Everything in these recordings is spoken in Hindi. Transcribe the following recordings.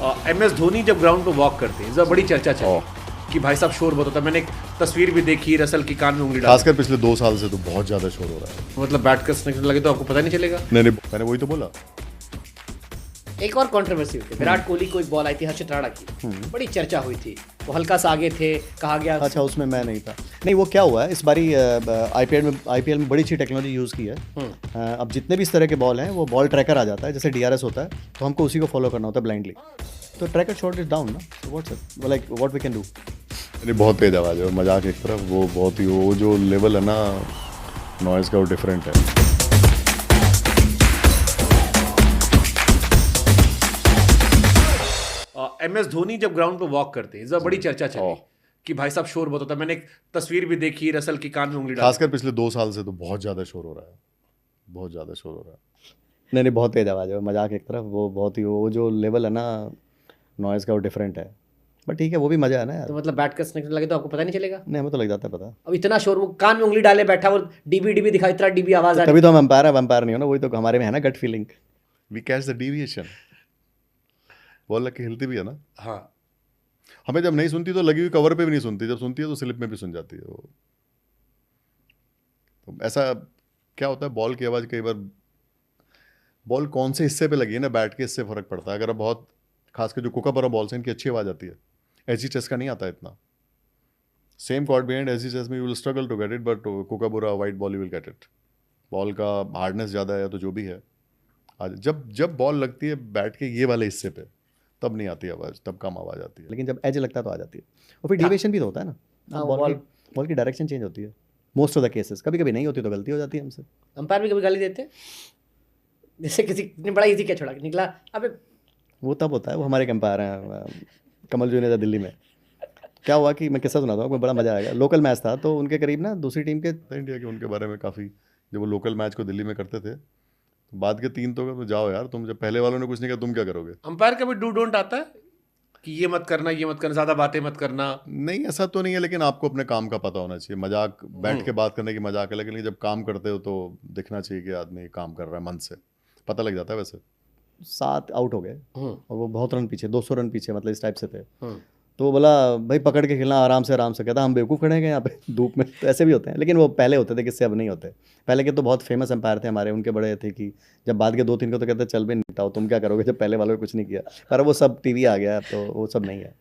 MS धोनी जब ग्राउंड पे वॉक करते हैं जब बड़ी चर्चा चली कि भाई साहब शोर बहुत होता है। मैंने एक तस्वीर भी देखी रसल की कान में उंगली डाल, खासकर पिछले 2 साल से तो बहुत ज्यादा शोर हो रहा है। मतलब बैट कसने लगे तो आपको पता नहीं चलेगा। नहीं मैंने वही तो बोला। एक और कंट्रोवर्सी हुई थी, विराट कोहली को एक बॉल आई थी हर्षित राणा की, बड़ी चर्चा हुई थी, वो हल्का सा आगे थे, कहा गया अच्छा उसमें मैं नहीं था। नहीं वो क्या हुआ है इस बारी आईपीएल में बड़ी अच्छी टेक्नोलॉजी यूज़ की है। अब जितने भी इस तरह के बॉल हैं वो बॉल ट्रैकर आ जाता है, जैसे DRS होता है तो हमको उसी को फॉलो करना होता है ब्लाइंडली। तो ट्रैकर शॉट इज डाउन ना, what's like what we can do. अरे बहुत तेज आवाज़ है, मजाक एक तरफ, वो बहुत ही वो जो लेवल है ना नॉइज़ का वो डिफरेंट है। MS धोनी जब ग्राउंड पे वॉक करते हैं जब बड़ी चर्चा चली कि भाई साहब शोर बहुत होता है। मैंने एक तस्वीर भी देखी रसल की कान में उंगली डाल, खासकर पिछले 2 साल से तो बहुत ज़्यादा शोर हो रहा है, बहुत ज़्यादा शोर हो रहा है। नहीं बहुत तेज आवाज़ है, मजाक एक तरफ, वो बहुत ही वो जो लेवल है ना नॉइज़ का वो डिफरेंट है। बट ठीक है, वो भी मज़ा है ना यार। तो मतलब बैट कसने लगे तो आपको पता नहीं चलेगा। नहीं हमें तो लग जाता है पता। अब इतना शोर, वो कान में उंगली डाले बैठा, वो डीबी दिखाई, इतना डीबी आवाज आ रही। तभी तो हम एम्पायर है, एम्पायर नहीं हो ना, वही तो हमारे में है ना gut feeling. We catch the deviation, ball लग के हिलती भी है ना। हाँ हमें जब नहीं सुनती तो लगी हुई कवर पे भी नहीं सुनती, जब सुनती है तो स्लिप में भी सुन जाती है वो। तो ऐसा क्या होता है, बॉल की आवाज़ कई बार बॉल कौन से हिस्से पे लगी है ना बैट के हिस्से फर्क पड़ता है। अगर अब बहुत खासकर जो कोकाबरा बॉल्स हैं इनकी अच्छी आवाज़ आती है, एजी चेस का नहीं आता इतना। Same caught behind edgy chase में you will struggle to get it, but Kookaburra white ball you will get it. Ball का हार्डनेस ज़्यादा है तो जो भी है, आज जब बॉल लगती है बैट के ये वाले हिस्से पे तब नहीं आती आवाज़, तब कम आवाज़ आती है। लेकिन जब एज लगता है तो आ जाती है। और फिर डिविएशन भी तो होता है ना, बॉल की डायरेक्शन चेंज होती है मोस्ट ऑफ द केसेस। कभी कभी नहीं होती तो गलती हो जाती है हमसे। अंपायर भी कभी गाली देते हैं, जैसे किसी ने बड़ा इजी क्या छोड़ा के निकला, अबे वो तब होता है, वो हमारे एम्पायर हैं कमल जुनेजा दिल्ली में। क्या हुआ कि मैं किस्सा सुनाता हूँ, बड़ा मजा आएगा। लोकल मैच था तो उनके करीब ना दूसरी टीम के इंडिया के उनके बारे में काफ़ी, जब वो लोकल मैच को दिल्ली में करते थे तो बाद के 3 तो जाओ यार तुम, जब पहले वालों ने कुछ नहीं किया तुम क्या करोगे। अंपायर का भी डू डोंट आता है कि ये मत करना ये मत करना, ज्यादा बातें मत करना। नहीं ऐसा तो नहीं है, लेकिन आपको अपने काम का पता होना चाहिए। मजाक बैठ के बात करने की मजाक है, लेकिन जब काम करते हो तो दिखना चाहिए कि आदमी काम कर रहा है मन से, पता लग जाता है। वैसे 7 आउट हो गए और वो बहुत रन पीछे, 200 रन पीछे, मतलब इस टाइप से थे। तो वो बोला भाई पकड़ के खेलना आराम से कहता हम बेवकूफ़ खड़े हैं यहाँ पे धूप में। तो ऐसे भी होते हैं, लेकिन वो पहले होते थे, किससे अब नहीं होते। पहले के तो बहुत फेमस एम्पायर थे हमारे, उनके बड़े थे कि जब बाद के 2-3 को तो कहते चल भी निपटाओ, तुम क्या करोगे जब पहले वालों ने कुछ नहीं किया। पर वो सब टीवी आ गया तो वो सब नहीं है।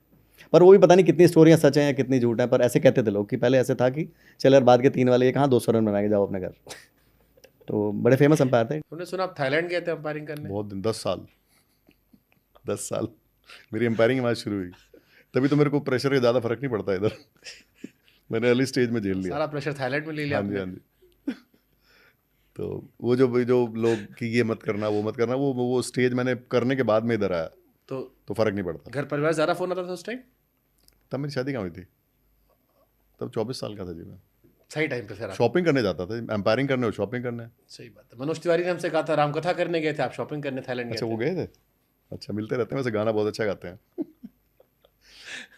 पर वो भी पता नहीं कितनी स्टोरियाँ सच हैं कितनी झूठ हैं, पर ऐसे कहते थे लोग कि पहले ऐसे था कि चल यार बाद के 3 वाले ये कहाँ 200 रन बना के जाओ अपने घर। तो बड़े फेमस एम्पायर थे। उन्होंने सुना आप थाईलैंड गए थे अंपायरिंग करने। बहुत दिन, 10 साल मेरी एम्पायरिंग की मैच शुरू हुई, तभी तो मेरे को प्रेशर का ज़्यादा फर्क नहीं पड़ता इधर। मैंने अर्ली स्टेज में झेल लिया सारा प्रेशर थाईलैंड में ले लिया हाँ जी आपने। हाँ जी। तो वो जो लोग कि ये मत करना वो मत करना, वो स्टेज मैंने करने के बाद में इधर आया तो फर्क नहीं पड़ता। घर परिवार ज़्यादा फोन आता था उस टाइम। तब मेरी शादी कहाँ हुई थी, तब 24 साल का था जी मैं। सही टाइम पे फिर आप। शॉपिंग करने जाता था, एम्पायरिंग करने और शॉपिंग करने। सही बात है। मनोज तिवारी ने हमसे कहा था रामकथा करने गए थे, आप शॉपिंग करने थाईलैंड गए अच्छा वो थे। गए थे, अच्छा मिलते रहते हैं। वैसे गाना बहुत अच्छा गाते हैं।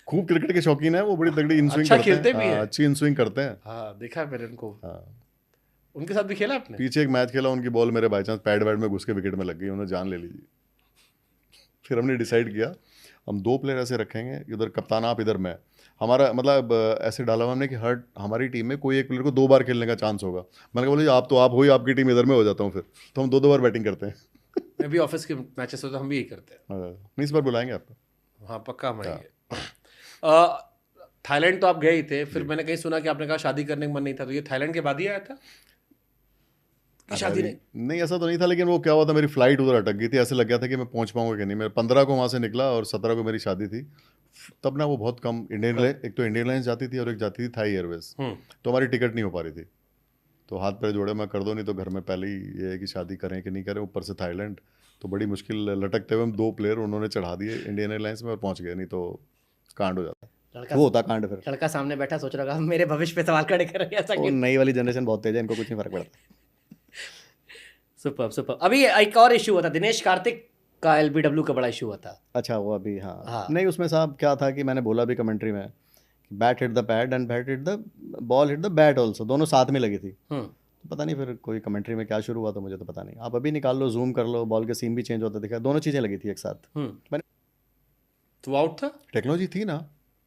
खूब क्रिकेट के शौकीन है वो, बड़ी तगड़ी इनस्विंग अच्छा करते खेलते हैं। भी हैं। अच्छी इनस्विंग करते हैं। हाँ देखा है मैंने उनको। हाँ उनके साथ भी खेला आपने। पीछे एक मैच खेला, उनकी बॉल मेरे बाई चांस पैड वैड में घुस के विकेट में लग गई, उन्होंने जान ले ली जी। फिर हमने डिसाइड किया हम 2 प्लेयर ऐसे रखेंगे, इधर कप्तान आप इधर मैं। हमारा मतलब ऐसे डाला हुआ हमने कि हर हमारी टीम में कोई एक प्लेयर को 2 बार खेलने का चांस होगा। मैंने कहा बोले आप तो आप हो ही, आपकी टीम इधर में हो जाता हूँ फिर, तो हम 2-2 बार बैटिंग करते हैं। मैं भी ऑफिस के मैचेस होते हम भी यही करते हैं। नहीं इस बार बुलाएंगे आपको। हाँ पक्का हम आएंगे। थाईलैंड तो आप गए ही थे, फिर मैंने कहीं सुना कि आपने कहा शादी करने का मन नहीं था, तो ये थाईलैंड के बाद ही आया था कि शादी नहीं ऐसा तो नहीं था, लेकिन वो क्या हुआ था मेरी फ्लाइट उधर अटक गई थी। ऐसे लग गया था कि मैं पहुंच पाऊंगा कि नहीं। मैं 15 को वहाँ से निकला और 17 को मेरी शादी थी। तब ना वो बहुत कम इंडियन एक तो इंडियन एयरलाइंस जाती थी और एक जाती थी थाई एयरवेज, तो हमारी टिकट नहीं हो पा रही थी। तो हाथ पैर जोड़े मैं कर दो, नहीं तो घर में पहले ही ये है कि शादी करें कि नहीं करें, ऊपर से थाईलैंड। तो बड़ी मुश्किल लटकते हुए हम 2 प्लेयर उन्होंने चढ़ा दिए इंडियन एयरलाइंस में और पहुँच गए, नहीं तो कांड हो जाता। लड़का वो होता कांड फिर। लड़का सामने बैठा सोच रहा मेरे भविष्य पे सवाल खड़े कर रहे हैं, ऐसा वो क्यों। नई वाली जनरेशन बहुत तेज है, इनको कुछ नहीं फर्क पड़ता। Super super. अभी एक और इशू हुआ था, दिनेश कार्तिक का एलबीडब्ल्यू का बड़ा इशू हुआ था। अच्छा वो अभी हाँ, हाँ। नहीं उसमें साहब क्या था कि मैंने बोला भी कमेंट्री में, bat hit the pad and bat hit the ball hit the bat also, दोनों साथ में लगी थी। पता नहीं फिर कोई कमेंट्री में क्या शुरू हुआ, तो मुझे तो पता नहीं। आप अभी निकाल लो, जूम कर लो, बॉल के सीन भी चेंज होते दिखा, दोनों चीज़ें लगी थी एक साथ। मैंने तो वो आउट था, टेक्नोलॉजी थी ना,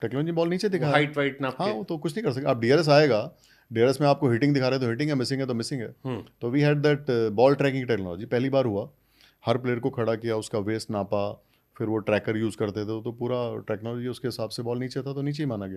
टेक्नोलॉजी बॉल नीचे दिखा हाइट वाइट नाप हाँ के। वो तो कुछ नहीं कर सकते आप। डीआरएस आएगा, डीआरएस में आपको हिटिंग दिखा रहे तो हिटिंग है, मिसिंग है तो मिसिंग है। तो we had that ball tracking technology, पहली बार हुआ, हर प्लेयर को खड़ा किया, उसका वेस्ट नापा, फिर वो ट्रैकर यूज़ करते थे, तो पूरा टेक्नोलॉजी उसके हिसाब से बॉल नीचे था तो नीचे ही माना गया।